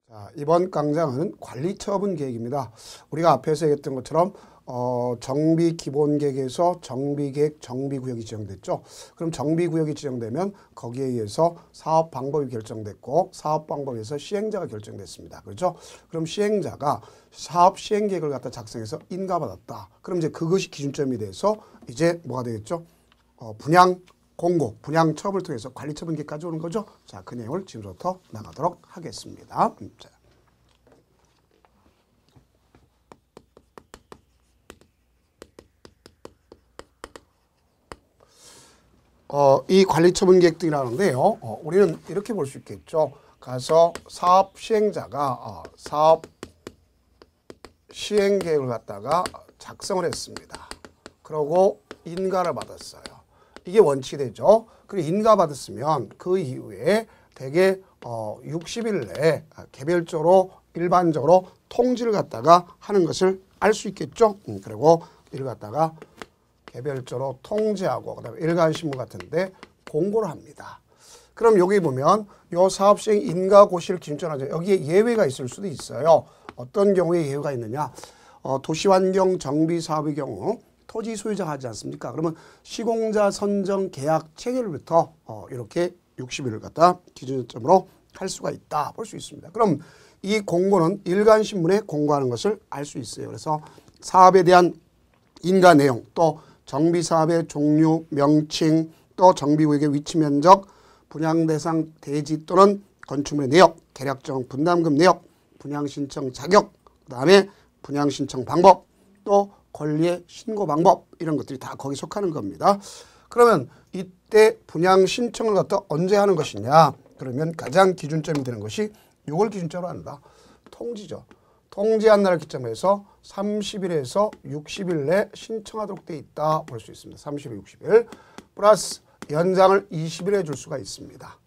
자, 이번 강좌는 관리처분 계획입니다. 우리가 앞에서 얘기했던 것처럼 정비 기본계획에서 정비계획, 정비구역이 지정됐죠. 그럼 정비구역이 지정되면 거기에 의해서 사업 방법이 결정됐고 사업 방법에서 시행자가 결정됐습니다. 그렇죠? 그럼 시행자가 사업 시행계획을 갖다 작성해서 인가받았다. 그럼 이제 그것이 기준점이 돼서 이제 뭐가 되겠죠? 분양 공고, 분양 처분을 통해서 관리처분 계획까지 오는 거죠. 자, 그 내용을 지금부터 나가도록 하겠습니다. 자. 이 관리처분 계획등이라는데요. 우리는 이렇게 볼 수 있겠죠. 가서 사업 시행자가 사업 시행 계획을 갖다가 작성을 했습니다. 그러고 인가를 받았어요. 이게 원칙이 되죠. 그리고 인가 받았으면 그 이후에 대개 60일 내에 개별적으로 일반적으로 통지를 갖다가 하는 것을 알 수 있겠죠. 그리고 이를 갖다가 개별적으로 통지하고 그다음에 일간신문 같은데 공고를 합니다. 그럼 여기 보면 요 사업시행 인가고시를 기준으로 하죠. 여기에 예외가 있을 수도 있어요. 어떤 경우에 예외가 있느냐. 도시환경 정비 사업의 경우 토지 소유자가 하지 않습니까? 그러면 시공자 선정 계약 체결부터 이렇게 60일을 갖다 기준점으로 할 수가 있다 볼 수 있습니다. 그럼 이 공고는 일간신문에 공고하는 것을 알 수 있어요. 그래서 사업에 대한 인가 내용, 또 정비사업의 종류, 명칭, 또 정비구역의 위치 면적, 분양 대상 대지 또는 건축물의 내역, 계약정 분담금 내역, 분양신청 자격, 그 다음에 분양신청 방법, 또 권리의 신고 방법 이런 것들이 다 거기 속하는 겁니다. 그러면 이때 분양신청을 갖다 언제 하는 것이냐. 그러면 가장 기준점이 되는 것이 이걸 기준점으로 한다. 통지죠. 통지한 날을 기점으로 해서 30일에서 60일 내 신청하도록 돼 있다 볼 수 있습니다. 30일, 60일 플러스 연장을 20일 해줄 수가 있습니다.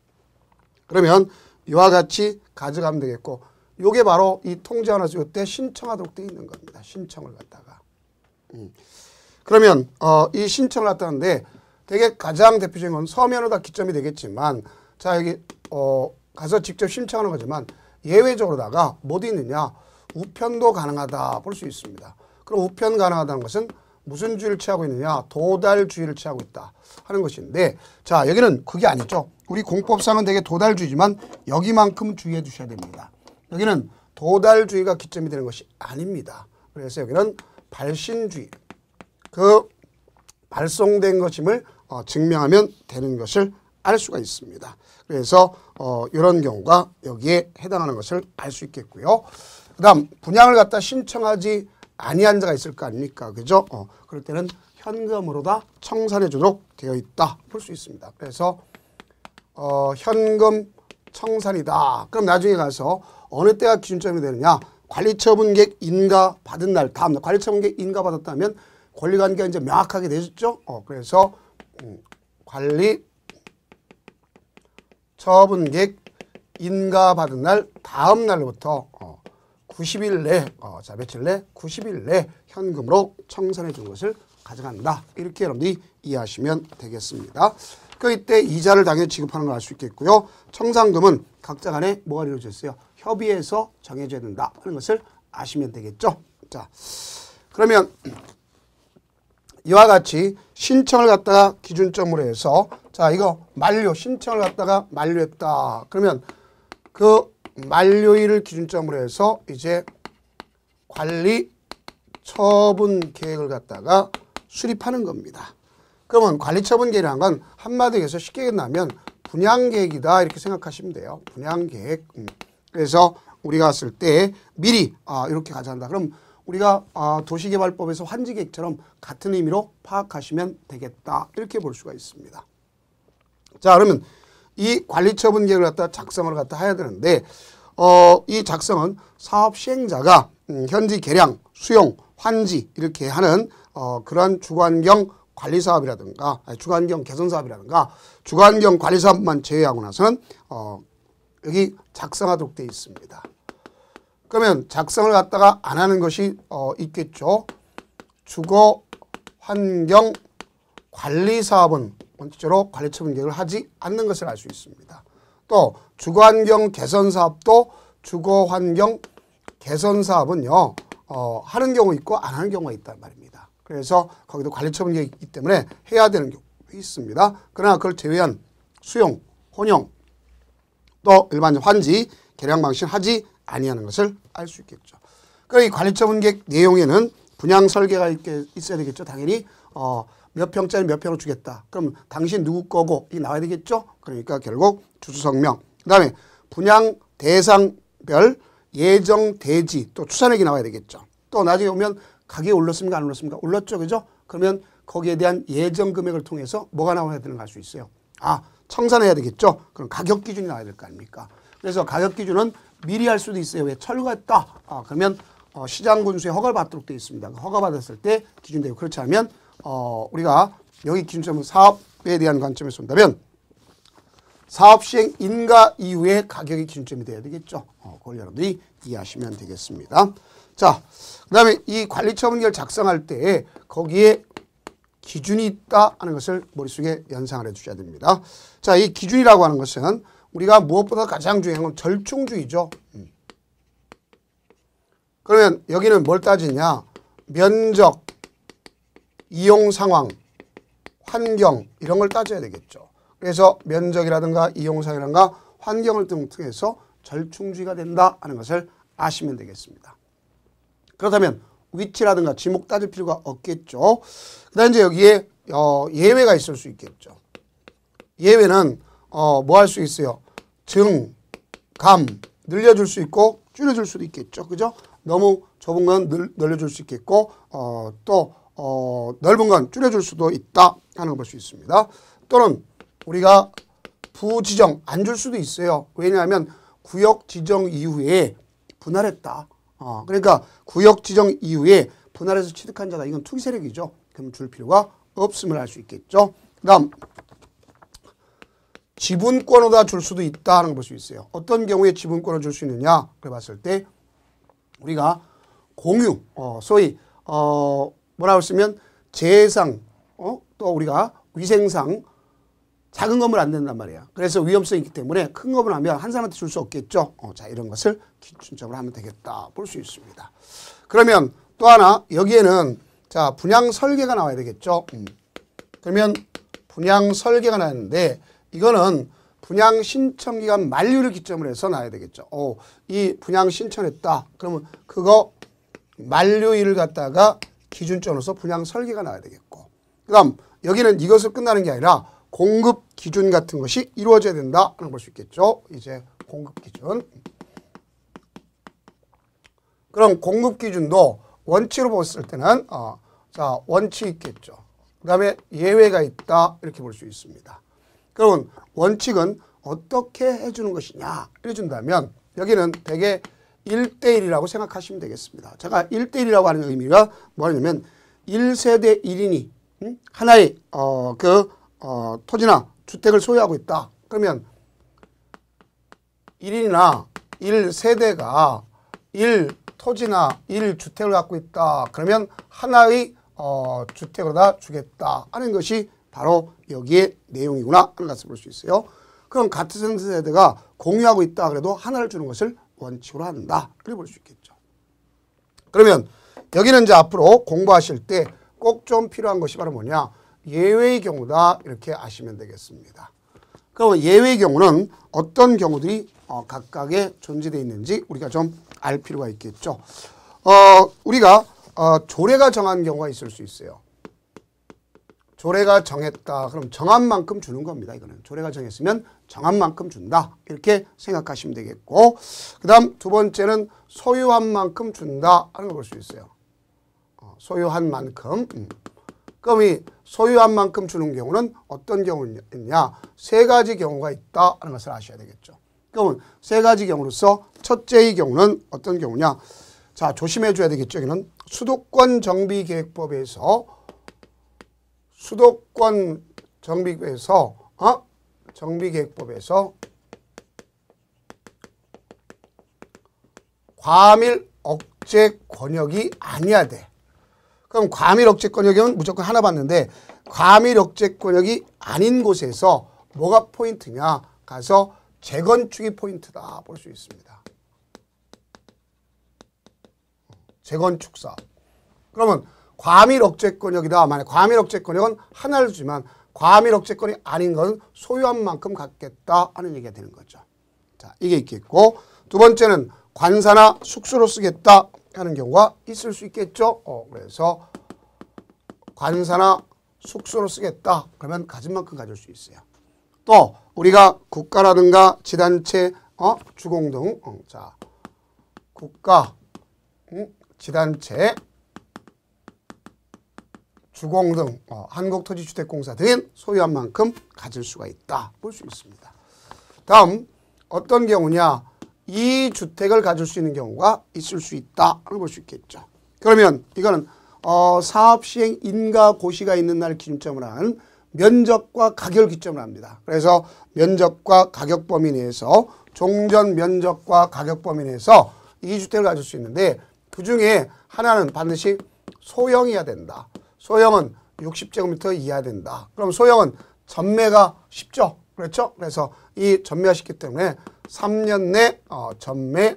그러면 이와 같이 가져가면 되겠고 요게 바로 이 통지하나서 이때 신청하도록 돼 있는 겁니다. 신청을 갖다가. 그러면 이 신청을 갖다는데 되게 가장 대표적인 건 서면으로 다 기점이 되겠지만 자 여기 가서 직접 신청하는 거지만 예외적으로다가 뭐도 있느냐. 우편도 가능하다 볼 수 있습니다. 그럼 우편 가능하다는 것은 무슨 주의를 취하고 있느냐. 도달주의를 취하고 있다 하는 것인데 자 여기는 그게 아니죠. 우리 공법상은 되게 도달주의지만 여기만큼 주의해 주셔야 됩니다. 여기는 도달주의가 기점이 되는 것이 아닙니다. 그래서 여기는 발신주의, 그 발송된 것임을 증명하면 되는 것을 알 수가 있습니다. 그래서 이런 경우가 여기에 해당하는 것을 알 수 있겠고요. 그 다음 분양을 갖다 신청하지 아니한 자가 있을 거 아닙니까? 그죠? 그럴 때는 현금으로 다 청산해 주도록 되어 있다 볼 수 있습니다. 그래서 현금 청산이다. 그럼 나중에 가서 어느 때가 기준점이 되느냐. 관리처분계획 인가 받은 날 다음 날 관리처분계획 인가 받았다면 권리관계가 이제 명확하게 되셨죠. 그래서 관리처분계획 인가 받은 날 다음 날로부터 90일 내, 자 며칠 내 90일 내 현금으로 청산해 준 것을 가져간다. 이렇게 여러분들이 이해하시면 되겠습니다. 그 이때 이자를 당연히 지급하는 걸 알 수 있겠고요. 청산금은 각자 간에 뭐가 이루어져 있어요? 협의해서 정해져야 된다 하는 것을 아시면 되겠죠. 자, 그러면 이와 같이 신청을 갖다가 기준점으로 해서 자 이거 만료 신청을 갖다가 만료했다. 그러면 그 만료일을 기준점으로 해서 이제 관리 처분 계획을 갖다가 수립하는 겁니다. 그러면 관리 처분 계획이라는 건 한마디로 해서 쉽게 얘기하면 분양 계획이다 이렇게 생각하시면 돼요. 분양 계획. 그래서 우리가 왔을 때 미리 이렇게 가져간다. 그럼 우리가 도시개발법에서 환지계획처럼 같은 의미로 파악하시면 되겠다. 이렇게 볼 수가 있습니다. 자, 그러면 이 관리처분 계획을 갖다 작성을 갖다 해야 되는데 이 작성은 사업 시행자가 현지 개량, 수용, 환지 이렇게 하는 그런 주거환경 관리사업이라든가 주거환경 개선사업이라든가 주거환경 관리사업만 제외하고 나서는 여기 작성하도록 되어 있습니다. 그러면 작성을 갖다가 안 하는 것이 있겠죠. 주거환경 관리사업은 원칙적으로 관리처분 계획을 하지 않는 것을 알 수 있습니다. 또 주거환경 개선사업도 주거환경 개선 사업은요, 하는 경우 있고 안 하는 경우가 있단 말입니다. 그래서 거기도 관리처분이 있기 때문에 해야 되는 경우 있습니다. 그러나 그걸 제외한 수용, 혼용, 또 일반 환지, 개량 방식 하지 아니하는 것을 알 수 있겠죠. 그럼 이 관리처분 계획 내용에는 분양 설계가 있어야 되겠죠. 당연히 몇 평짜리 몇 평을 주겠다. 그럼 당신 누구 거고 이 나와야 되겠죠. 그러니까 결국 주소 성명, 그다음에 분양 대상별 예정 대지 또 추산액이 나와야 되겠죠. 또 나중에 오면 가격이 올랐습니까 안 올랐습니까? 올랐죠, 그죠? 그러면 거기에 대한 예정 금액을 통해서 뭐가 나와야 되는 거 알 수 있어요. 청산해야 되겠죠. 그럼 가격 기준이 나와야 될 거 아닙니까? 그래서 가격 기준은 미리 할 수도 있어요. 왜? 철거했다. 그러면 시장 군수에 허가를 받도록 되어 있습니다. 허가 받았을 때 기준되고, 그렇지 않으면 우리가 여기 기준점은 사업에 대한 관점에서 본다면 사업 시행 인가 이후에 가격이 기준점이 돼야 되겠죠. 그걸 여러분들이 이해하시면 되겠습니다. 자, 그 다음에 이 관리처분계를 작성할 때 거기에 기준이 있다 하는 것을 머릿속에 연상을 해 주셔야 됩니다. 자, 이 기준이라고 하는 것은 우리가 무엇보다 가장 중요한 건 절충주의죠. 그러면 여기는 뭘 따지냐? 면적, 이용 상황, 환경 이런 걸 따져야 되겠죠. 그래서 면적이라든가 이용상이라든가 환경을 통해서 절충주의가 된다 하는 것을 아시면 되겠습니다. 그렇다면 위치라든가 지목 따질 필요가 없겠죠. 그 다음에 이제 여기에 예외가 있을 수 있겠죠. 예외는 뭐 할 수 있어요? 증, 감, 늘려줄 수 있고 줄여줄 수도 있겠죠. 그죠? 너무 좁은 건 늘려줄 수 있겠고 또 넓은 건 줄여줄 수도 있다 하는 걸 볼 수 있습니다. 또는 우리가 부지정 안 줄 수도 있어요. 왜냐하면 구역 지정 이후에 분할했다. 그러니까 구역 지정 이후에 분할해서 취득한 자다. 이건 투기 세력이죠. 그럼 줄 필요가 없음을 알 수 있겠죠. 그 다음 지분권으로다 줄 수도 있다 하는 걸 볼 수 있어요. 어떤 경우에 지분권을 줄 수 있느냐 그래 봤을 때 우리가 공유, 소위 뭐라고 쓰면 재해상, 또 우리가 위생상 작은 건물 안 된단 말이야. 그래서 위험성이 있기 때문에 큰 건물 하면 한 사람한테 줄 수 없겠죠. 자, 이런 것을 기준점으로 하면 되겠다 볼 수 있습니다. 그러면 또 하나 여기에는 자 분양 설계가 나와야 되겠죠. 그러면 분양 설계가 나왔는데 이거는 분양 신청 기간 만료를 기점으로 해서 나와야 되겠죠. 이 분양 신청했다. 그러면 그거 만료일을 갖다가 기준점으로서 분양 설계가 나와야 되겠고, 그 다음 여기는 이것을 끝나는 게 아니라 공급 기준 같은 것이 이루어져야 된다 하는 걸 볼 수 있겠죠. 이제 공급 기준. 그럼 공급 기준도 원칙으로 봤을 때는 자 원칙이 있겠죠. 그 다음에 예외가 있다 이렇게 볼 수 있습니다. 그러면 원칙은 어떻게 해주는 것이냐 이래준다면 여기는 대개 1대1이라고 생각하시면 되겠습니다. 제가 1대1이라고 하는 의미가 뭐냐면 1세대 1인이 하나의 토지나 주택을 소유하고 있다. 그러면 1인이나 1세대가 1토지나 1주택을 갖고 있다. 그러면 하나의 주택으로다 주겠다 하는 것이 바로 여기에 내용이구나 하는 것을 볼 수 있어요. 그럼 같은 세대가 공유하고 있다 그래도 하나를 주는 것을 원칙으로 한다. 그렇게 볼 수 있겠죠. 그러면 여기는 이제 앞으로 공부하실 때 꼭 좀 필요한 것이 바로 뭐냐? 예외의 경우다 이렇게 아시면 되겠습니다. 그럼 예외의 경우는 어떤 경우들이 각각에 존재되어 있는지 우리가 좀 알 필요가 있겠죠. 우리가 조례가 정한 경우가 있을 수 있어요. 조례가 정했다. 그럼 정한 만큼 주는 겁니다. 이거는 조례가 정했으면 정한 만큼 준다. 이렇게 생각하시면 되겠고, 그 다음 두 번째는 소유한 만큼 준다 하는 걸 볼 수 있어요. 소유한 만큼. 그럼 이 소유한 만큼 주는 경우는 어떤 경우냐? 세 가지 경우가 있다 하는 것을 아셔야 되겠죠. 그러면 세 가지 경우로서 첫째의 경우는 어떤 경우냐? 자, 조심해 줘야 되겠죠. 여기는 수도권 정비계획법에서 수도권 정비계획법에서 과밀 억제 권역이 아니야 돼. 그럼 과밀 억제 권역이면 무조건 하나 받는데 과밀 억제 권역이 아닌 곳에서 뭐가 포인트냐? 가서 재건축이 포인트다 볼 수 있습니다. 재건축 사업. 그러면 과밀 억제권역이다. 만약 과밀 억제권역은 하나를 주지만 과밀 억제권이 아닌 것은 소유한 만큼 갖겠다 하는 얘기가 되는 거죠. 자, 이게 있겠고, 두 번째는 관사나 숙소로 쓰겠다 하는 경우가 있을 수 있겠죠. 그래서 관사나 숙소로 쓰겠다. 그러면 가진 만큼 가질 수 있어요. 또 우리가 국가라든가 지단체, 주공 등, 자, 국가, 지단체, 주공 등 한국토지주택공사 등은 소유한 만큼 가질 수가 있다. 볼 수 있습니다. 다음 어떤 경우냐? 이 주택을 가질 수 있는 경우가 있을 수 있다. 볼 수 있겠죠. 그러면 이거는 사업시행 인가 고시가 있는 날 기준점을 한 면적과 가격을 기점으로 합니다. 그래서 면적과 가격 범위 내에서 종전 면적과 가격 범위 내에서 이 주택을 가질 수 있는데 그중에 하나는 반드시 소형이어야 된다. 소형은 60제곱미터 이하 된다. 그럼 소형은 전매가 쉽죠. 그렇죠? 그래서 이 전매가 쉽기 때문에 3년 내 전매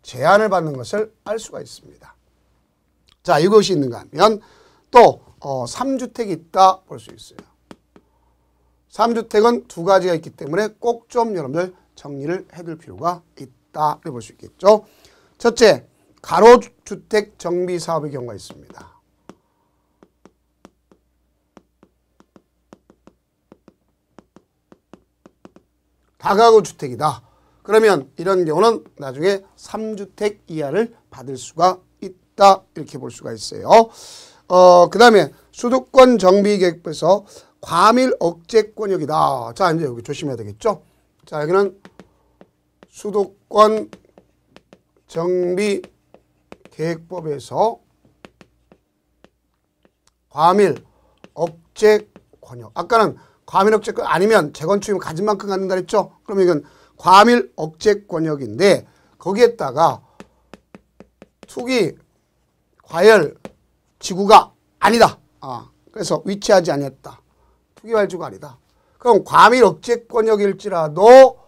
제한을 받는 것을 알 수가 있습니다. 자, 이것이 있는가 하면 또 3주택이 있다 볼 수 있어요. 3주택은 두 가지가 있기 때문에 꼭 좀 여러분들 정리를 해둘 필요가 있다 볼 수 있겠죠. 첫째, 가로주택 정비 사업의 경우가 있습니다. 다가구 주택이다. 그러면 이런 경우는 나중에 3주택 이하를 받을 수가 있다. 이렇게 볼 수가 있어요. 그 다음에 수도권 정비계획부에서 과밀 억제권역이다. 자, 이제 여기 조심해야 되겠죠. 자, 여기는 수도권 정비계획법에서 과밀 억제권역. 아까는 과밀 억제권 아니면 재건축이면 가진 만큼 갖는다 그랬죠. 그러면 이건 과밀 억제권역인데 거기에다가 투기 과열 지구가 아니다. 그래서 위치하지 아니했다. 투기 과열 지구가 아니다. 그럼 과밀 억제권역일지라도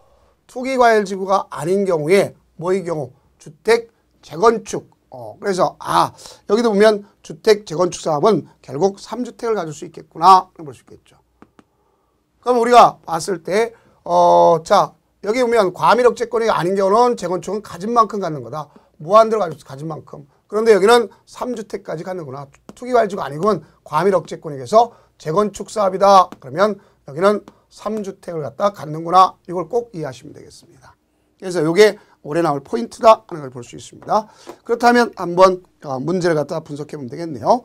투기 과열 지구가 아닌 경우에 뭐의 경우? 주택 재건축. 그래서 여기도 보면 주택 재건축 사업은 결국 3주택을 가질 수 있겠구나 볼 수 있겠죠. 그럼 우리가 봤을 때 자, 여기 보면 과밀 억제권이 아닌 경우는 재건축은 가진 만큼 갖는 거다. 무한대로 가진 만큼. 그런데 여기는 3주택까지 갖는구나. 투기 과열지가 아니고는 과밀 억제권에서 재건축 사업이다. 그러면 여기는 3주택을 갖다 갖는구나. 이걸 꼭 이해하시면 되겠습니다. 그래서 이게 올해 나올 포인트다 하는 걸 볼 수 있습니다. 그렇다면 한번 문제를 갖다 분석해 보면 되겠네요.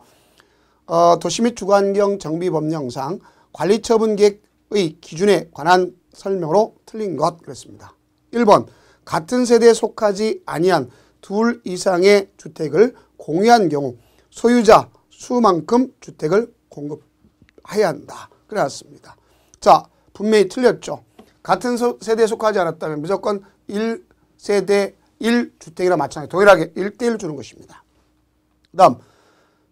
도시 및 주거환경 정비법령상 관리처분계획의 기준에 관한 설명으로 틀린 것 그랬습니다. 1번 같은 세대에 속하지 아니한 둘 이상의 주택을 공유한 경우 소유자 수만큼 주택을 공급해야 한다. 그래왔습니다. 자, 분명히 틀렸죠. 같은 세대에 속하지 않았다면 무조건 1세대 1주택이나 마찬가지 동일하게 1대1 주는 것입니다. 그 다음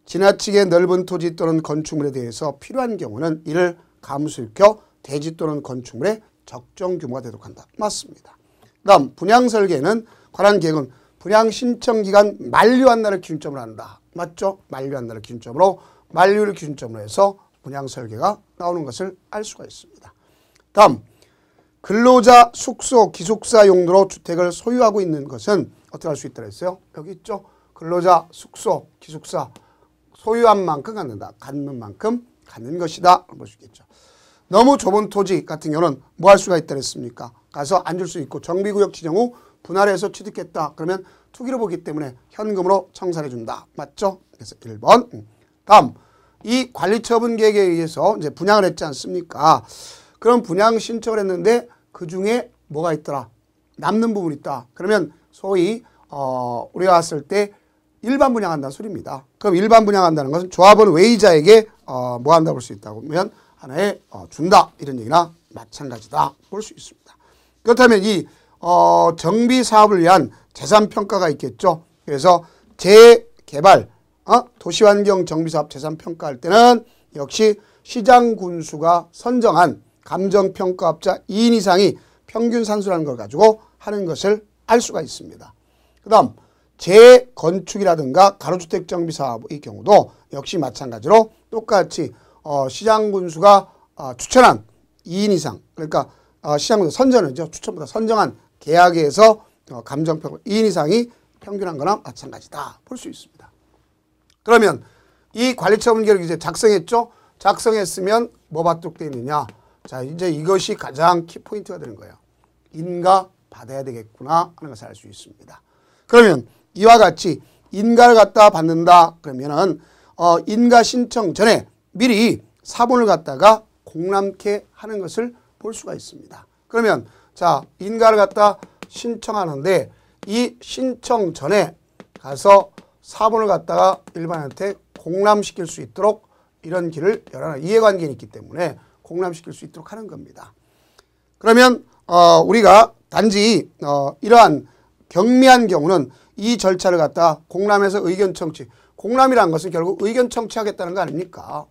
지나치게 넓은 토지 또는 건축물에 대해서 필요한 경우는 이를 감수시켜 대지 또는 건축물의 적정 규모가 되도록 한다. 맞습니다. 그 다음 분양설계는 관한 계획은 분양 신청 기간 만료한 날을 기준점으로 한다. 맞죠? 만료한 날을 기준점으로 만료를 기준점으로 해서 분양설계가 나오는 것을 알 수가 있습니다. 다음 근로자 숙소 기숙사 용도로 주택을 소유하고 있는 것은 어떻게 할 수 있다고 했어요? 여기 있죠? 근로자 숙소 기숙사 소유한 만큼 갖는다. 갖는 만큼 갖는 것이다. 볼 수 있겠죠. 너무 좁은 토지 같은 경우는 뭐 할 수가 있다 그랬습니까? 가서 앉을 수 있고 정비구역 지정 후 분할해서 취득했다. 그러면 투기로 보기 때문에 현금으로 청산해 준다. 맞죠? 그래서 1번. 다음 이 관리처분계획에 의해서 이제 분양을 했지 않습니까? 그럼 분양 신청을 했는데 그 중에 뭐가 있더라? 남는 부분이 있다. 그러면 소위 우리가 봤을 때 일반 분양한다는 소리입니다. 그럼 일반 분양한다는 것은 조합원 외의자에게 뭐 한다 볼 수 있다고 하면 하나에 준다. 이런 얘기나 마찬가지다. 볼 수 있습니다. 그렇다면 이 정비 사업을 위한 재산평가가 있겠죠. 그래서 재개발, 도시환경 정비사업 재산평가할 때는 역시 시장군수가 선정한 감정평가업자 2인 이상이 평균 산수라는 걸 가지고 하는 것을 알 수가 있습니다. 그 다음 재건축이라든가 가로주택 정비 사업의 경우도 역시 마찬가지로 똑같이 시장군수가 추천한 2인 이상, 그러니까 시장군수 선전이죠. 추천보다 선정한 계약에서 감정평가 2인 이상이 평균한 거나 마찬가지다 볼 수 있습니다. 그러면 이 관리처분 계획을 이제 작성했죠. 작성했으면 뭐가 뚝 되어 있느냐. 자, 이제 이것이 가장 키포인트가 되는 거예요. 인가 받아야 되겠구나 하는 것을 알 수 있습니다. 그러면 이와 같이 인가를 갖다 받는다 그러면은 인가 신청 전에 미리 사본을 갖다가 공람케 하는 것을 볼 수가 있습니다. 그러면 자, 인가를 갖다 신청하는데 이 신청 전에 가서 사본을 갖다가 일반한테 공람시킬 수 있도록 이런 길을 열어라. 이해관계는 있기 때문에 공람시킬 수 있도록 하는 겁니다. 그러면 우리가 단지 이러한 경미한 경우는 이 절차를 갖다 공람해서 의견 청취. 공람이라는 것은 결국 의견 청취하겠다는 거 아닙니까?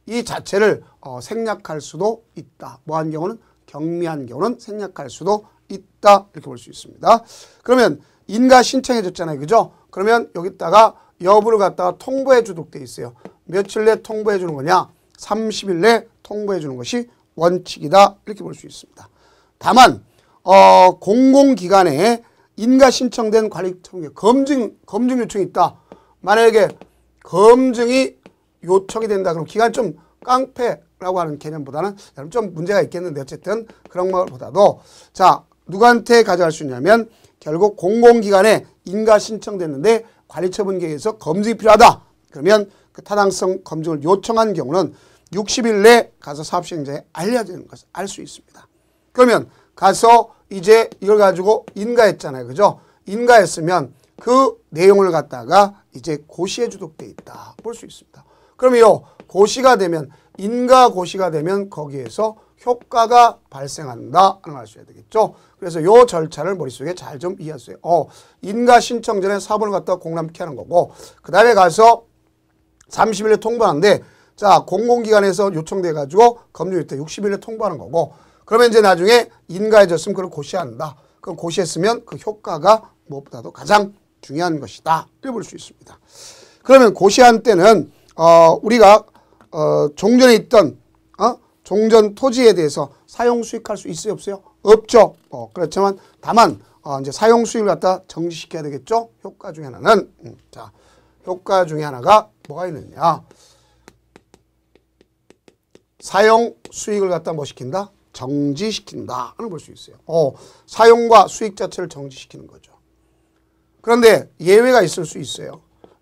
이 자체를 생략할 수도 있다. 뭐한 경우는 경미한 경우는 생략할 수도 있다. 이렇게 볼 수 있습니다. 그러면 인가 신청해 줬잖아요. 그죠? 그러면 여기다가 여부를 갖다가 통보해 주도록 돼 있어요. 며칠 내 통보해 주는 거냐? 30일 내 통보해 주는 것이 원칙이다. 이렇게 볼 수 있습니다. 다만 공공기관에 인가 신청된 관리처분 검증 요청이 있다. 만약에 검증이 요청이 된다. 그럼 기간 좀 깡패라고 하는 개념보다는 좀 문제가 있겠는데 어쨌든 그런 것보다도 자 누구한테 가져갈 수 있냐면 결국 공공기관에 인가 신청됐는데 관리처분 계획에서 검증이 필요하다. 그러면 그 타당성 검증을 요청한 경우는 60일 내 가서 사업시행자에 알려야 되는 것을 알 수 있습니다. 그러면 가서 이제 이걸 가지고 인가했잖아요. 그죠? 인가했으면 그 내용을 갖다가 이제 고시에 주독돼 있다. 볼 수 있습니다. 그러면 요 고시가 되면 인가 고시가 되면 거기에서 효과가 발생한다 하는 걸 아셔야 되겠죠. 그래서 요 절차를 머릿속에 잘 좀 이해하세요. 인가 신청 전에 사본을 갖다가 공람케 하는 거고 그 다음에 가서 30일에 통보하는데 자 공공기관에서 요청돼 가지고 검증일 때 60일에 통보하는 거고 그러면 이제 나중에 인가해졌으면 그걸 고시한다. 그럼 고시했으면 그 효과가 무엇보다도 가장 중요한 것이다. 이렇게 볼 수 있습니다. 그러면 고시한 때는 우리가 종전에 있던 종전 토지에 대해서 사용 수익할 수 있어요, 없어요? 없죠. 그렇지만 다만 이제 사용 수익을 갖다 정지시켜야 되겠죠. 효과 중에 하나는 자 효과 중에 하나가 뭐가 있느냐? 사용 수익을 갖다 뭐 시킨다? 정지시킨다 하는 걸 볼 수 있어요. 사용과 수익 자체를 정지시키는 거죠. 그런데 예외가 있을 수 있어요.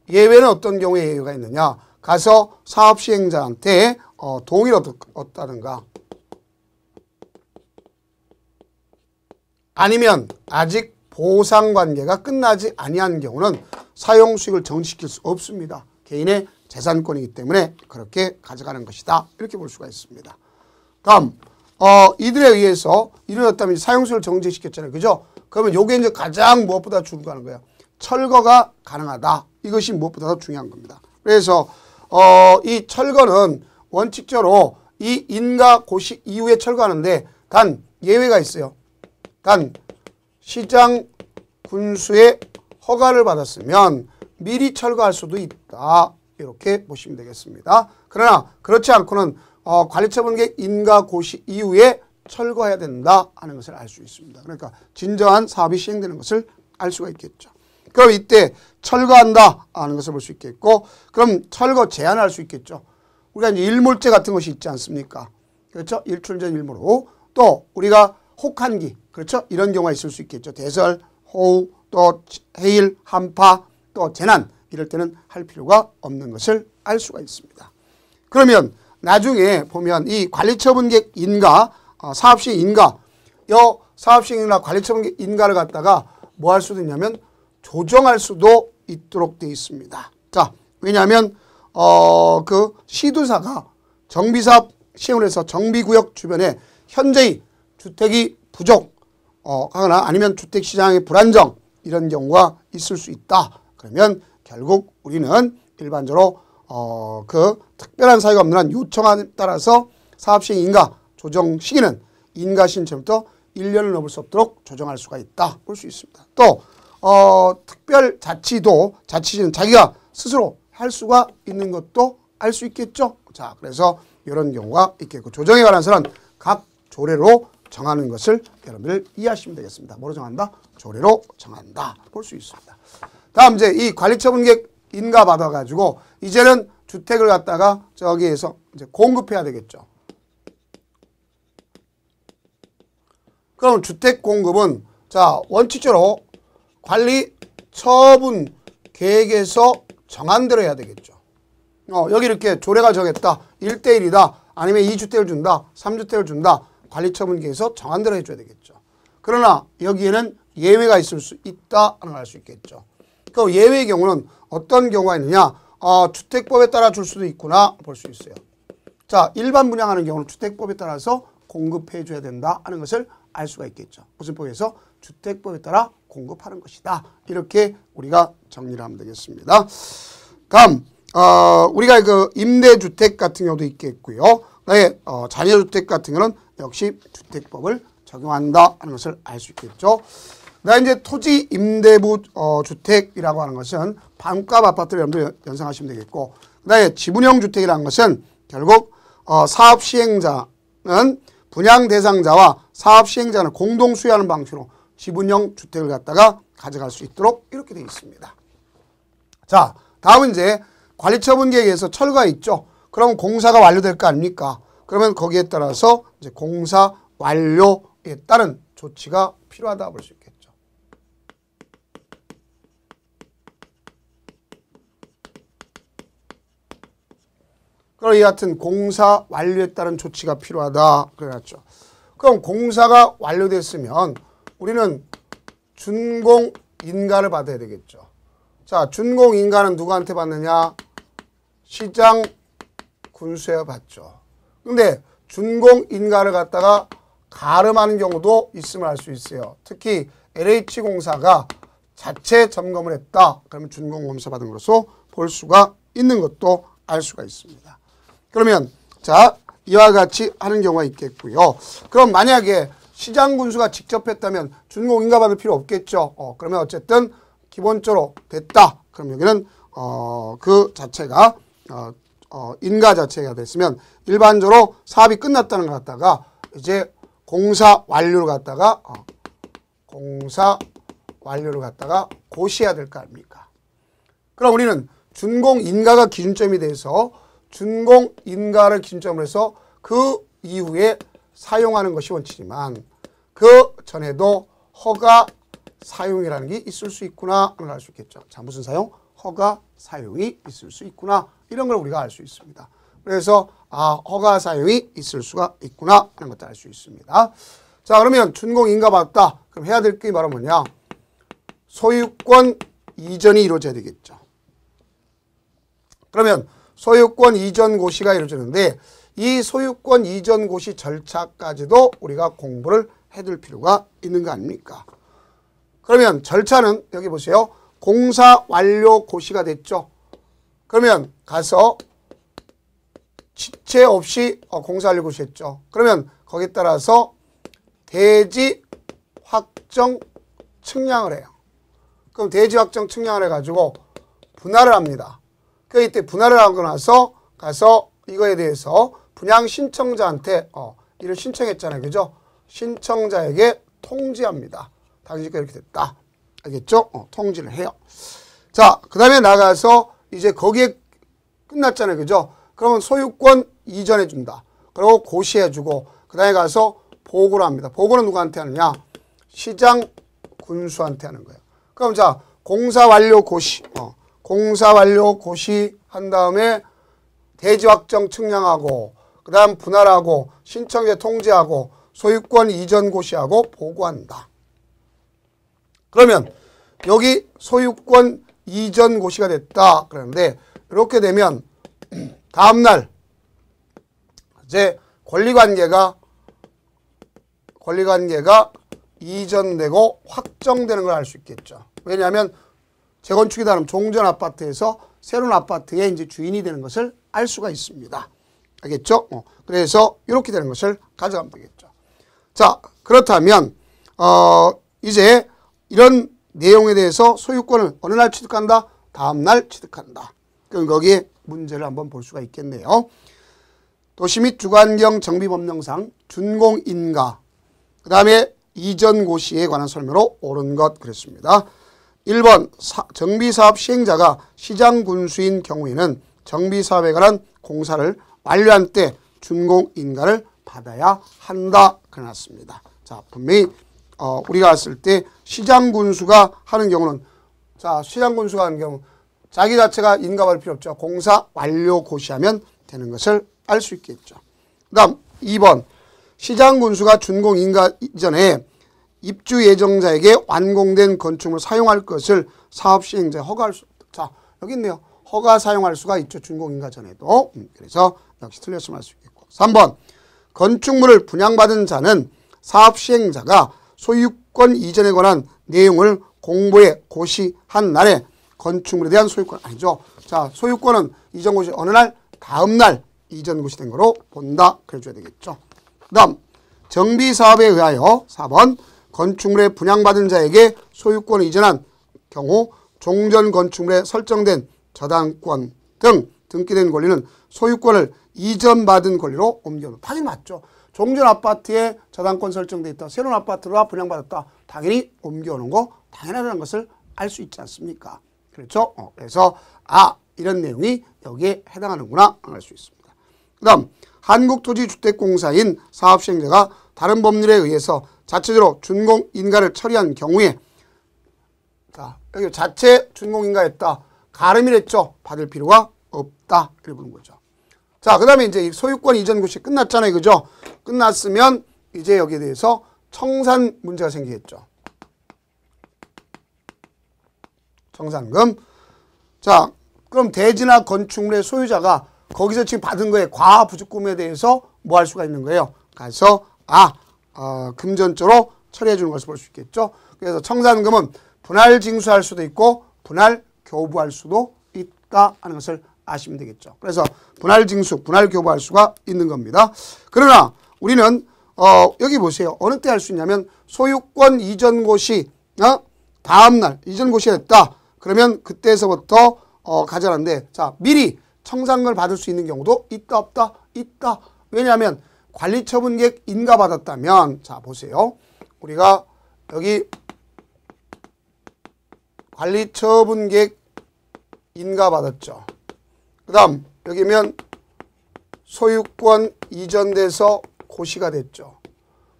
예외는 어떤 경우에 예외가 있느냐? 가서 사업 시행자한테 동의를 얻다든가 아니면 아직 보상관계가 끝나지 아니한 경우는 사용 수익을 정지시킬 수 없습니다. 개인의 재산권이기 때문에 그렇게 가져가는 것이다. 이렇게 볼 수가 있습니다. 다음 이들에 의해서 이루어졌다면 사용 수익을 정지시켰잖아요. 그죠? 그러면 요게 이제 가장 무엇보다 중요한 거예요. 철거가 가능하다. 이것이 무엇보다도 중요한 겁니다. 그래서 이 철거는 원칙적으로 이 인가 고시 이후에 철거하는데 단 예외가 있어요. 단 시장 군수의 허가를 받았으면 미리 철거할 수도 있다. 이렇게 보시면 되겠습니다. 그러나 그렇지 않고는 관리처분계획 인가 고시 이후에 철거해야 된다 하는 것을 알 수 있습니다. 그러니까 진정한 사업이 시행되는 것을 알 수가 있겠죠. 그럼 이때 철거한다 하는 것을 볼 수 있겠고 그럼 철거 제한을 할 수 있겠죠. 우리가 이제 일몰제 같은 것이 있지 않습니까? 그렇죠? 일출전 일몰호. 또 우리가 혹한기. 그렇죠? 이런 경우가 있을 수 있겠죠. 대설, 호우, 또 해일, 한파, 또 재난 이럴 때는 할 필요가 없는 것을 알 수가 있습니다. 그러면 나중에 보면 이 관리처분계획 인가, 사업시행 인가, 요 사업시행 인가 관리처분계획 인가를 갖다가 뭐 할 수도 있냐면 조정할 수도 있도록 되어 있습니다. 자, 왜냐하면 그 시도사가 정비사업 시행을 해서 정비구역 주변에 현저히 주택이 부족하거나 아니면 주택시장의 불안정 이런 경우가 있을 수 있다. 그러면 결국 우리는 일반적으로 그 특별한 사유가 없는 한 요청안에 따라서 사업시행 인가 조정 시기는 인가 신청부터 1년을 넘을 수 없도록 조정할 수가 있다. 볼 수 있습니다. 또 특별자치도 자치는 자기가 스스로 할 수가 있는 것도 알 수 있겠죠. 자, 그래서 이런 경우가 있겠고 조정에 관한 사는 각 조례로 정하는 것을 여러분들 이해하시면 되겠습니다. 뭐로 정한다? 조례로 정한다. 볼 수 있습니다. 다음 이제 이 관리처분계획 인가 받아가지고 이제는 주택을 갖다가 저기에서 이제 공급해야 되겠죠. 그럼 주택 공급은 자 원칙적으로 관리처분 계획에서 정한 대로 해야 되겠죠. 여기 이렇게 조례가 정했다. 1대1이다. 아니면 2주택을 준다. 3주택을 준다. 관리처분 계획에서 정한 대로 해줘야 되겠죠. 그러나 여기에는 예외가 있을 수 있다는 걸 알 수 있겠죠. 그 예외의 경우는 어떤 경우가 있느냐. 주택법에 따라 줄 수도 있구나 볼 수 있어요. 자, 일반 분양하는 경우는 주택법에 따라서 공급해 줘야 된다 하는 것을 알 수가 있겠죠. 무슨 법에서 주택법에 따라 공급하는 것이다. 이렇게 우리가 정리를 하면 되겠습니다. 다음 우리가 그 임대주택 같은 경우도 있겠고요. 그다음에 자녀주택 같은 경우는 역시 주택법을 적용한다 하는 것을 알 수 있겠죠. 그다음에 이제 토지 임대부 주택이라고 하는 것은 반값 아파트를 여러분들 연상하시면 되겠고, 그다음에 지분형 주택이라는 것은 결국 사업 시행자는 분양 대상자와 사업 시행자는 공동 수요하는 방식으로 지분형 주택을 갖다가 가져갈 수 있도록 이렇게 되어 있습니다. 자, 다음은 이제 관리처분 계획에서 철거가 있죠. 그럼 공사가 완료될 거 아닙니까? 그러면 거기에 따라서 이제 공사 완료에 따른 조치가 필요하다 볼 수 있겠죠. 그럼 이 같은 공사 완료에 따른 조치가 필요하다 그래놨죠. 그럼 공사가 완료됐으면 우리는 준공인가를 받아야 되겠죠. 자, 준공인가는 누구한테 받느냐? 시장 군수에 받죠. 근데 준공인가를 갖다가 가름하는 경우도 있음을 알 수 있어요. 특히 LH공사가 자체 점검을 했다. 그러면 준공검사 받은 것으로 볼 수가 있는 것도 알 수가 있습니다. 그러면 자, 이와 같이 하는 경우가 있겠고요. 그럼 만약에 시장 군수가 직접 했다면 준공인가 받을 필요 없겠죠. 그러면 어쨌든 기본적으로 됐다. 그럼 여기는 그 자체가 인가 자체가 됐으면 일반적으로 사업이 끝났다는 것 갖다가 이제 공사 완료를 갖다가 고시해야 될 거 아닙니까? 그럼 우리는 준공인가가 기준점이 돼서 준공인가를 기준점으로 해서 그 이후에 사용하는 것이 원칙이지만 그 전에도 허가 사용이라는 게 있을 수 있구나 하는 걸 알 수 있겠죠. 자, 무슨 사용? 허가 사용이 있을 수 있구나. 이런 걸 우리가 알 수 있습니다. 그래서 허가 사용이 있을 수가 있구나 하는 것도 알 수 있습니다. 자, 그러면 준공인가 받았다. 그럼 해야 될 게 바로 뭐냐? 소유권 이전이 이루어져야 되겠죠. 그러면 소유권 이전 고시가 이루어지는데 이 소유권 이전 고시 절차까지도 우리가 공부를 해둘 필요가 있는 거 아닙니까? 그러면 절차는 여기 보세요. 공사 완료 고시가 됐죠. 그러면 가서 지체 없이 공사 완료 고시했죠. 그러면 거기에 따라서 대지 확정 측량을 해요. 그럼 대지 확정 측량을 해가지고 분할을 합니다. 그 이때 분할을 하고 나서 가서 이거에 대해서 분양 신청자한테 이를 신청했잖아요. 그죠? 신청자에게 통지합니다. 당신이 이렇게 됐다. 알겠죠? 통지를 해요. 자, 그 다음에 나가서 이제 거기에 끝났잖아요. 그죠? 그러면 소유권 이전해 준다. 그리고 고시해 주고 그 다음에 가서 보고를 합니다. 보고는 누구한테 하느냐? 시장 군수한테 하는 거예요. 그럼 자, 공사 완료 고시. 공사 완료 고시 한 다음에 대지 확정 측량하고 그 다음 분할하고 신청자 통지하고 소유권 이전 고시하고 보고한다. 그러면 여기 소유권 이전 고시가 됐다 그러는데 이렇게 되면 다음날 이제 권리관계가 이전되고 확정되는 걸 알 수 있겠죠. 왜냐하면 재건축이다 하면 종전 아파트에서 새로운 아파트의 이제 주인이 되는 것을 알 수가 있습니다. 알겠죠? 그래서 이렇게 되는 것을 가져가면 되겠죠. 자, 그렇다면 이제 이런 내용에 대해서 소유권을 어느 날 취득한다? 다음 날 취득한다. 그럼 거기에 문제를 한번 볼 수가 있겠네요. 도시 및 주거환경 정비법령상 준공인가, 그 다음에 이전 고시에 관한 설명으로 옳은 것 그랬습니다. 1번 정비사업 시행자가 시장군수인 경우에는 정비사업에 관한 공사를 완료한 때 준공인가를 받아야 한다 그래놨습니다. 자, 분명히 우리가 봤을 때 시장군수가 하는 경우는, 자, 시장군수가 하는 경우 자기 자체가 인가받을 필요 없죠. 공사 완료 고시하면 되는 것을 알 수 있겠죠. 그 다음 2번 시장군수가 준공인가 이전에 입주 예정자에게 완공된 건축물을 사용할 것을 사업시행자에 허가할 수 없다. 자, 여기 있네요. 허가 사용할 수가 있죠. 준공인가 전에도. 그래서 역시 틀렸으면 할 수 있겠고. 3번 건축물을 분양받은 자는 사업시행자가 소유권 이전에 관한 내용을 공보에 고시한 날에 건축물에 대한 소유권 아니죠. 자, 소유권은 이전 고시 어느 날? 다음 날 이전 고시된 거로 본다. 그래줘야 되겠죠. 그 다음 정비사업에 의하여 4번 건축물에 분양받은 자에게 소유권을 이전한 경우 종전 건축물에 설정된 저당권 등 등기된 권리는 소유권을 이전받은 권리로 옮겨놓는다. 당연히 맞죠. 종전 아파트에 저당권 설정돼 있다. 새로운 아파트로 분양받았다. 당연히 옮겨오는 거 당연하다는 것을 알 수 있지 않습니까? 그렇죠? 그래서 이런 내용이 여기에 해당하는구나 알 수 있습니다. 그 다음 한국토지주택공사인 사업시행자가 다른 법률에 의해서 자체적으로 준공인가를 처리한 경우에, 자, 여기 자체 준공인가했다. 가름이랬죠. 받을 필요가 없다. 이렇게 보는 거죠. 자, 그 다음에 이제 소유권 이전 고시 끝났잖아요. 그죠? 끝났으면 이제 여기에 대해서 청산 문제가 생기겠죠. 청산금. 자, 그럼 대지나 건축물의 소유자가 거기서 지금 받은 거에 과하 부족금에 대해서 뭐 할 수가 있는 거예요? 가서 금전조로 처리해 주는 것을 볼 수 있겠죠. 그래서 청산금은 분할 징수할 수도 있고 분할 교부할 수도 있다 하는 것을 아시면 되겠죠. 그래서 분할 징수, 분할 교부할 수가 있는 겁니다. 그러나 우리는 여기 보세요. 어느 때 할 수 있냐면 소유권 이전 고시 다음 날 이전 고시가 됐다. 그러면 그때서부터 가져가는데, 자, 미리 청산금을 받을 수 있는 경우도 있다 없다? 있다. 왜냐하면 관리처분계획 인가받았다면, 자 보세요. 우리가 여기 관리처분계획 인가받았죠. 그 다음 여기면 소유권 이전돼서 고시가 됐죠.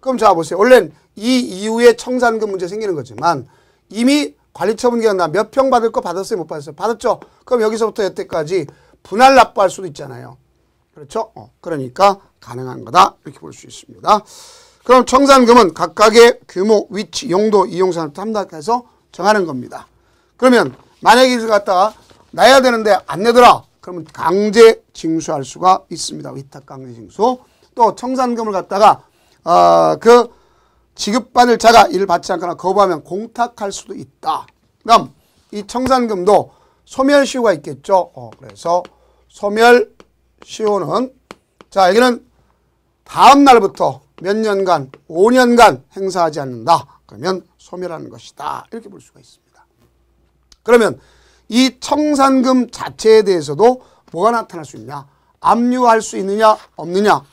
그럼 자 보세요. 원래는 이 이후에 청산금 문제 생기는 거지만 이미 관리처분계획 나 몇 평 받을 거 받았어요? 못 받았어요? 받았죠. 그럼 여기서부터 여태까지 분할 납부할 수도 있잖아요. 그렇죠? 그러니까 가능한 거다. 이렇게 볼 수 있습니다. 그럼 청산금은 각각의 규모, 위치, 용도, 이용사를 탐락해서 정하는 겁니다. 그러면 만약에 이걸 갖다가 내야 되는데 안 내더라. 그러면 강제 징수할 수가 있습니다. 위탁 강제 징수. 또 청산금을 갖다가 그 지급받을 자가 이를 받지 않거나 거부하면 공탁할 수도 있다. 그다음 이 청산금도 소멸시효가 있겠죠. 그래서 소멸시효는, 자, 여기는 다음 날부터 몇 년간, 5년간 행사하지 않는다. 그러면 소멸하는 것이다. 이렇게 볼 수가 있습니다. 그러면 이 청산금 자체에 대해서도 뭐가 나타날 수 있냐? 압류할 수 있느냐 없느냐?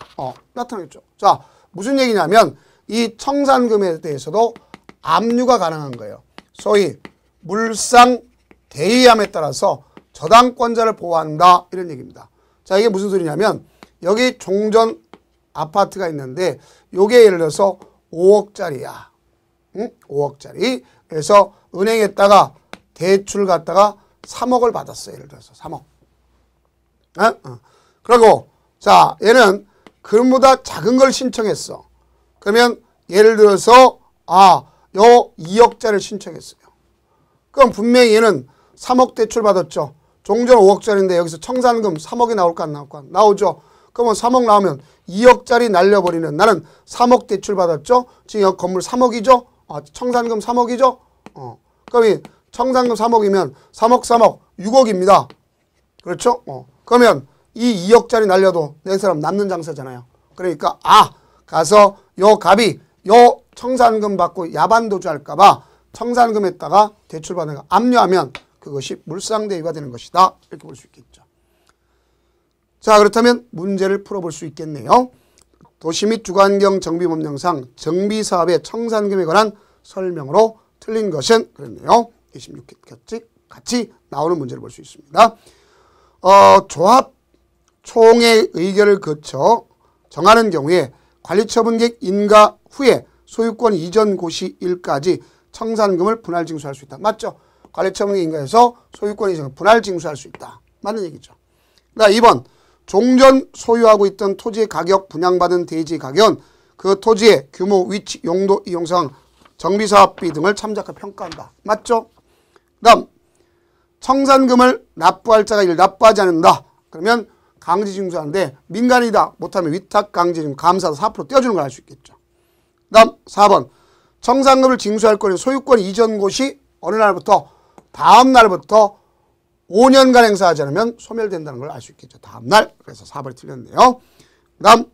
나타나겠죠. 자, 무슨 얘기냐면 이 청산금에 대해서도 압류가 가능한 거예요. 소위 물상 대의함에 따라서 저당권자를 보호한다 이런 얘기입니다. 자, 이게 무슨 소리냐면 여기 종전 아파트가 있는데 요게 예를 들어서 5억짜리야. 응? 5억짜리. 그래서 은행에다가 대출 갖다가 3억을 받았어요. 예를 들어서 3억. 그리고 자, 얘는 그보다 작은 걸 신청했어. 그러면 예를 들어서 요 2억짜리를 신청했어요. 그럼 분명히 얘는 3억 대출 받았죠. 종전 5억짜리인데 여기서 청산금 3억이 나올까 안 나올까? 나오죠. 그러면 3억 나오면 2억짜리 날려버리는, 나는 3억 대출 받았죠. 지금 여기 건물 3억이죠. 청산금 3억이죠. 그럼 청산금 3억이면 3억 6억입니다. 그렇죠? 그러면 이 2억짜리 날려도 내 사람 남는 장사잖아요. 그러니까 가서 요 갑이 요 청산금 받고 야반도주 할까봐 청산금에다가 대출받은 거 압류하면 그것이 물상대위가 되는 것이다. 이렇게 볼 수 있겠죠. 자, 그렇다면 문제를 풀어볼 수 있겠네요. 도시 및 주거환경 정비법령상 정비사업의 청산금에 관한 설명으로 틀린 것은 그랬네요. 26회 같이 나오는 문제를 볼 수 있습니다. 조합 총회 의결을 거쳐 정하는 경우에 관리처분객 인가 후에 소유권 이전 고시일까지 청산금을 분할 징수할 수 있다. 맞죠? 관리처분객 인가에서 소유권 이전 분할 징수할 수 있다. 맞는 얘기죠. 나 2번 종전 소유하고 있던 토지의 가격 분양받은 대지 가격은 그 토지의 규모, 위치, 용도, 이용상, 정비사업비 등을 참작해 평가한다. 맞죠? 그 다음 청산금을 납부할 자가 이를 납부하지 않는다. 그러면 강제징수하는데 민간이다. 못하면 위탁 강제징수 감사도 4% 떼어주는 걸 알 수 있겠죠. 그 다음 4번 청산금을 징수할 권리 소유권 이전 고시 어느 날부터 다음 날부터 5년간 행사하지 않으면 소멸된다는 걸 알 수 있겠죠. 다음 날. 그래서 4번이 틀렸네요. 그 다음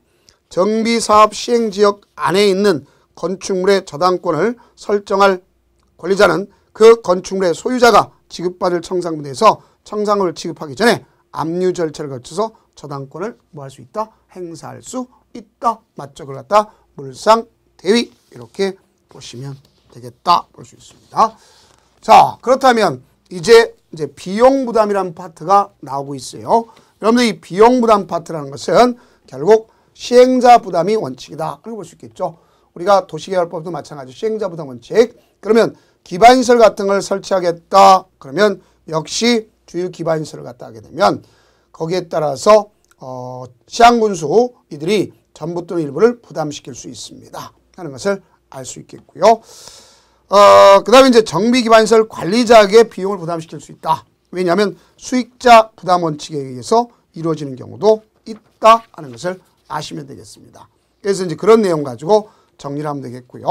정비사업 시행지역 안에 있는 건축물의 저당권을 설정할 권리자는 그 건축물의 소유자가 지급받을 청산금에 대해서 청산금을 지급하기 전에 압류 절차를 거쳐서 저당권을 뭐 할 수 있다? 행사할 수 있다. 맞죠? 그걸 갖다 물상대위 이렇게 보시면 되겠다. 볼 수 있습니다. 자, 그렇다면 이제 비용부담이라는 파트가 나오고 있어요. 여러분들 이 비용부담 파트라는 것은 결국 시행자 부담이 원칙이다. 그렇게 볼 수 있겠죠. 우리가 도시개발법도 마찬가지 시행자 부담 원칙. 그러면 기반시설 같은 걸 설치하겠다. 그러면 역시 주요 기반시설을 갖다 하게 되면 거기에 따라서 시향군수 이들이 전부 또는 일부를 부담시킬 수 있습니다. 하는 것을 알 수 있겠고요. 그 다음에 이제 정비기반시설 관리자에게 비용을 부담시킬 수 있다. 왜냐하면 수익자 부담 원칙에 의해서 이루어지는 경우도 있다 하는 것을 아시면 되겠습니다. 그래서 이제 그런 내용 가지고 정리를 하면 되겠고요.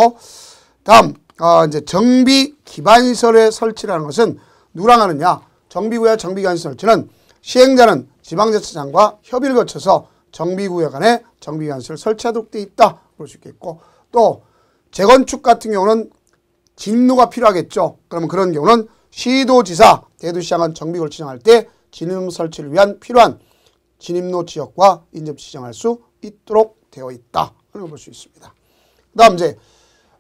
다음 이제 정비기반시설의 설치라는 것은 누구랑 하느냐? 정비구역 정비기반시설 설치는 시행자는 지방자치장과 협의를 거쳐서 정비구역 안에 정비기반시설을 설치하도록 되어 있다. 볼 수 있겠고 또 재건축 같은 경우는 진로가 필요하겠죠. 그러면 그런 경우는 시도지사, 대도시장은 정비구역을 지정할 때 진입로 설치를 위한 필요한 진입로 지역과 인접 지정할 수 있도록 되어 있다. 하는 걸 볼 수 있습니다. 그 다음 이제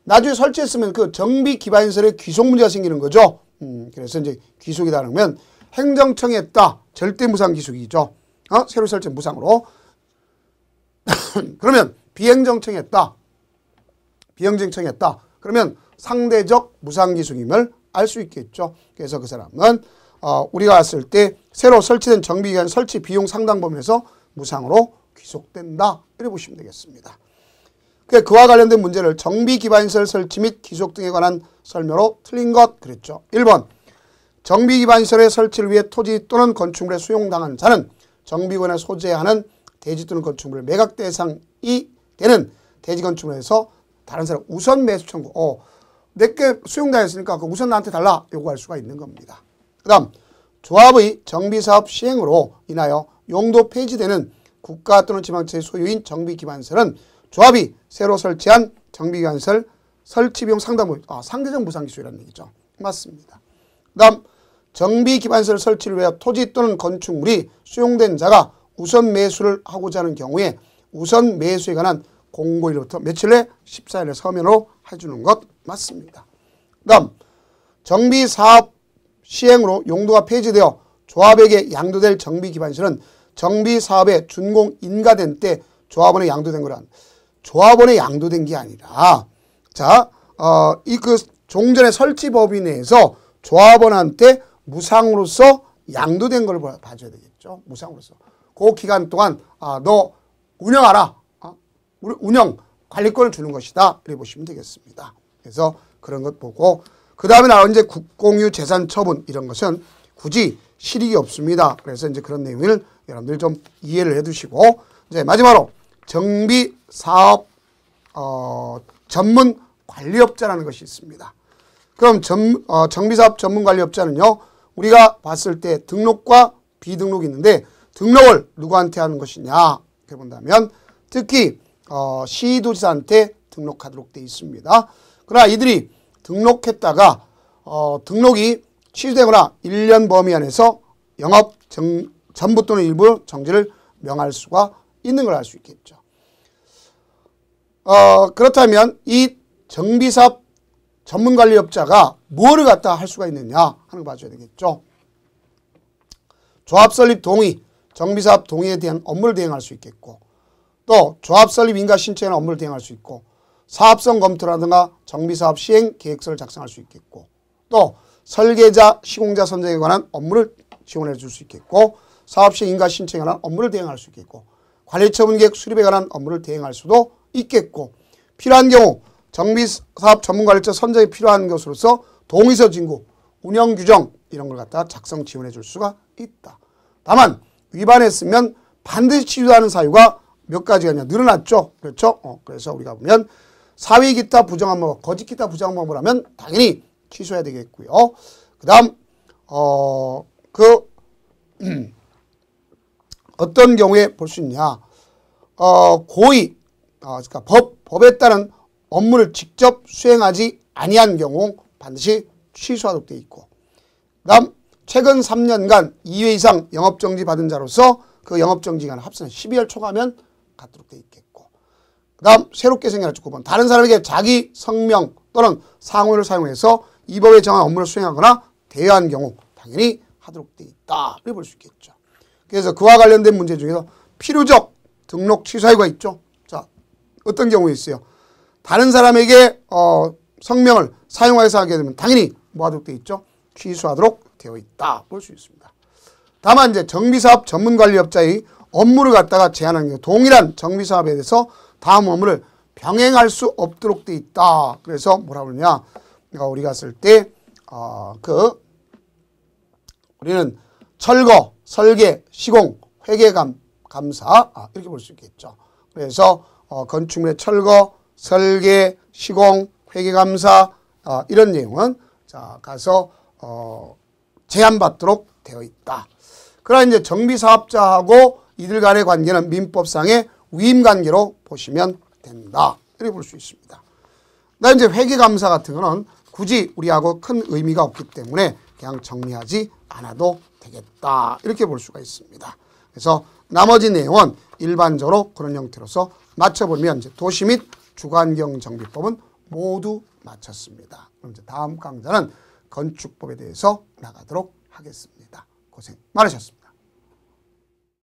나중에 설치했으면 그 정비 기반시설에 귀속 문제가 생기는 거죠. 그래서 이제 귀속이다 그러면 행정청에 했다. 절대 무상 귀속이죠. 새로 설치한 무상으로. 그러면 비행정청에 했다. 비행정청에 했다. 그러면 상대적 무상 귀속임을 알 수 있겠죠. 그래서 그 사람은 우리가 왔을 때 새로 설치된 정비기관 설치 비용 상당 범위에서 무상으로 귀속된다. 이렇게 보시면 되겠습니다. 그와 관련된 문제를 정비기반시설 설치 및 귀속 등에 관한 설명으로 틀린 것 그랬죠. 1번 정비기반시설의 설치를 위해 토지 또는 건축물에 수용당한 자는 정비구역에 소재하는 대지 또는 건축물을 매각 대상이 되는 대지 건축물에서 다른 사람 우선 매수 청구. 내게 수용당했으니까 그 우선 나한테 달라 요구할 수가 있는 겁니다. 그 다음 조합의 정비사업 시행으로 인하여 용도 폐지되는 국가 또는 지방자치 소유인 정비기반시설은 조합이 새로 설치한 정비기반시설 설치비용 상당 범위, 상대적 무상기술이라는 얘기죠. 맞습니다. 그 다음 정비기반시설 설치를 위해 토지 또는 건축물이 수용된 자가 우선 매수를 하고자 하는 경우에 우선 매수에 관한 공고일로부터 며칠 내 14일에 서면으로 해주는 것 맞습니다. 그 다음 정비사업 시행으로 용도가 폐지되어 조합에게 양도될 정비기반시설은 정비사업에 준공 인가된 때 조합원에 양도된 거란 조합원에 양도된 게 아니라 이 그 종전의 설치법위 내에서 조합원한테 무상으로서 양도된 걸 봐줘야 되겠죠. 무상으로서. 그 기간 동안 너 운영하라. 우리 운영 관리권을 주는 것이다. 이렇게 보시면 되겠습니다. 그래서 그런 것 보고 그 다음에 나온 이제 국공유 재산 처분 이런 것은 굳이 실익이 없습니다. 그래서 이제 그런 내용을 여러분들 좀 이해를 해두시고 이제 마지막으로 정비 사업 전문 관리업자라는 것이 있습니다. 그럼 정비사업 전문 관리업자는요 우리가 봤을 때 등록과 비등록이 있는데 등록을 누구한테 하는 것이냐 이렇게 본다면 특히 시도지사한테 등록하도록 되어 있습니다. 그러나 이들이 등록했다가 등록이 취소되거나 1년 범위 안에서 영업 전부 또는 일부 정지를 명할 수가 있는 걸 알 수 있겠죠. 그렇다면 이 정비사업 전문관리업자가 뭐를 갖다 할 수가 있느냐 하는 거 봐줘야 되겠죠. 조합 설립 동의, 정비사업 동의에 대한 업무를 대행할 수 있겠고, 또 조합 설립 인가 신청에 대한 업무를 대행할 수 있고, 사업성 검토라든가 정비사업 시행 계획서를 작성할 수 있겠고, 또 설계자, 시공자 선정에 관한 업무를 지원해 줄 수 있겠고, 사업 시행 인가 신청에 관한 업무를 대행할 수 있겠고, 관리처분 계획 수립에 관한 업무를 대행할 수도 있겠고, 필요한 경우 정비사업 전문관리자 선정이 필요한 것으로서 동의서 진구, 운영 규정 이런 걸 갖다 작성 지원해 줄 수가 있다. 다만 위반했으면 반드시 취소하는 사유가 몇 가지가 있냐 늘어났죠. 그렇죠? 그래서 우리가 보면 사위 기타 부정한 방법, 거짓 기타 부정한 방법을 하면 당연히 취소해야 되겠고요. 그 다음 어떤 경우에 볼 수 있냐. 고의, 그러니까 법에 따른 업무를 직접 수행하지 아니한 경우 반드시 취소하도록 되어 있고, 그 다음 최근 3년간 2회 이상 영업정지 받은 자로서 그 영업정지기간 합산 12월 초과하면 갖도록 되어 있겠고, 그 다음 새롭게 생겨난 9번 다른 사람에게 자기 성명 또는 상호를 사용해서 이 법에 정한 업무를 수행하거나 대여한 경우 당연히 하도록 되어 있다 이렇게 볼 수 있겠죠. 그래서 그와 관련된 문제 중에서 필요적 등록 취소 사유가 있죠. 자, 어떤 경우에 있어요. 다른 사람에게 성명을 사용해서 하게 되면 당연히 뭐 하도록 되어 있죠. 취소하도록 되어 있다 볼 수 있습니다. 다만 이제 정비사업 전문관리업자의 업무를 갖다가 제한하는 경우 동일한 정비사업에 대해서 다음 업무를 병행할 수 없도록 되어 있다. 그래서 뭐라고 그러냐. 우리가 쓸 때 우리는 철거, 설계, 시공, 회계감사 이렇게 볼 수 있겠죠. 그래서 건축물의 철거, 설계, 시공, 회계감사 이런 내용은 자 가서 제한받도록 되어 있다. 그러나 이제 정비사업자하고 이들 간의 관계는 민법상의 위임관계로 보시면 된다. 이렇게 볼 수 있습니다. 그다음 이제 회계감사 같은 거는 굳이 우리하고 큰 의미가 없기 때문에 그냥 정리하지 않아도 되겠다. 이렇게 볼 수가 있습니다. 그래서 나머지 내용은 일반적으로 그런 형태로서 맞춰보면 이제 도시 및 주거환경정비법은 모두 마쳤습니다. 그럼 이제 다음 강좌는 건축법에 대해서 나가도록 하겠습니다. 고생 많으셨습니다.